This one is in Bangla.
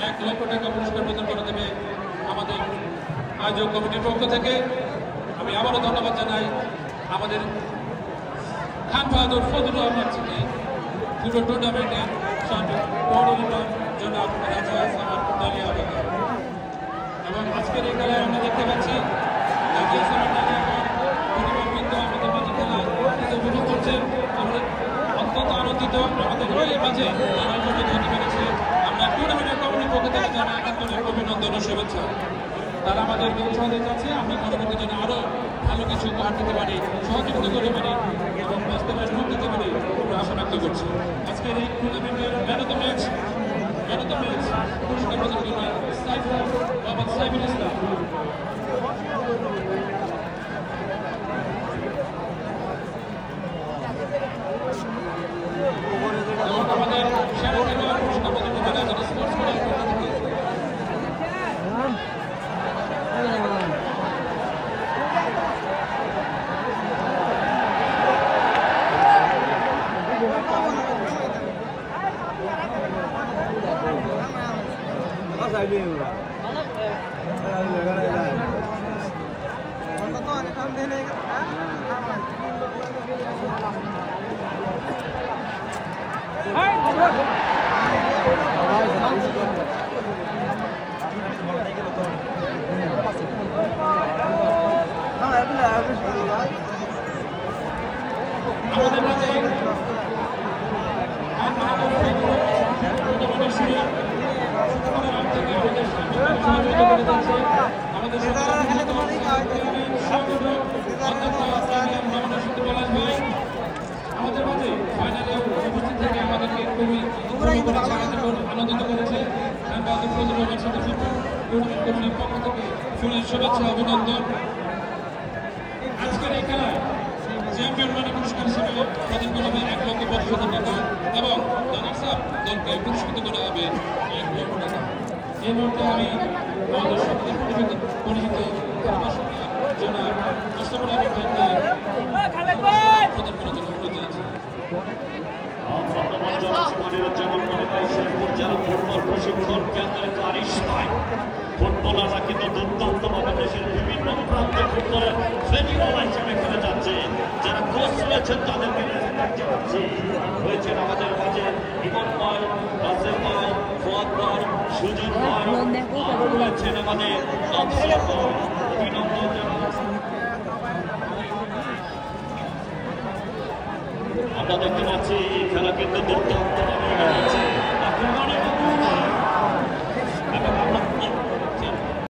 1 লক্ষ টাকা পুরস্কার প্রদান করে দেবে আমাদের আয়োজক কমিটির পক্ষ থেকে। আমি আবারও ধন্যবাদ জানাই আমাদের খান বাহাদুর ফজলুর রহমান থেকে পুরো টুর্নামেন্টের কোঅর্ডিনেটর জনাব রাজা সামাদ ডালিয়া থেকে। এবং আজকের এই খেলায় আমরা দেখতে পাচ্ছি রাজা সামাদ ডালিয়া পরিবারবৃন্দ আমাদের মাঝে খেলা উপভোগ করছেন। আমরা অত্যন্ত আনন্দিত আমাদের এই মাঝে তারা উপস্থিত হতে পেরেছে। আমরা টুর্নামেন্টের কমিটির পক্ষ থেকে জানাই আন্তরিক অভিনন্দন ও শুভেচ্ছা। তারা আমাদেরকে উৎসাহ দিতে আছে। আমি পরবর্তী জন্য আরও ভালো কিছু উপহার দিতে পারি, সহযোগিতা করতে পারি এবং বাস্তবায়ন রূপ দিতে পারি আশা ব্যক্ত করছি। আজকের এই টুর্নামেন্টের ম্যান অফ দ্য ম্যাচ পুরস্কার প্রদান করবেন মোহাম্মদ সাইফুল ইসলাম। এবং আমাদের সেরা খেলোয়াড় পুরস্কার প্রদান করবেন একজন স্পোর্টস ম্যানের পক্ষ থেকে। আমাদের মাঝে আমাদের মাঝে ফাইনালে উপস্থিত থেকে আমাদেরকে খুবই আনন্দিত করেছে। খান বাহাদুর ফজলুর রহমান সদস্য কমিটির পক্ষ থেকে ফুলের শুভেচ্ছা অভিনন্দন। আজকের এই খেলায় চ্যাম্পিয়ন মানে পুরস্কার হিসেবে প্রদান করা হবে 1,50,000 টাকা এবং রানার্স আপ দলকে পুরস্কৃত করা হবে 1 লক্ষ টাকা। এই মুহূর্তে আমি আমাদের সকলের পরিচিত জনাব মোস্তফা আলী ভাইকে প্রদান করার জন্য অনুরোধ জানাচ্ছি। ফুটবলাররা কিন্তু দুর্দান্তভাবে দেশের বিভিন্ন প্রান্তে ফুটবলের ফ্লেমিংওয়ালা হিসেবে খেলে যাচ্ছে। যারা কোচ রয়েছেন তাদেরকে রয়েছেন আমাদের মাঝে ইমন ভাই, রাসেল ভাই, ফুয়াদ ভাই, সুজন ভাই, রয়েছেন আমাদের অভিনন্দন আমরা দেখতে পাচ্ছি খেলা কিন্তু দুর্দান্তভাবে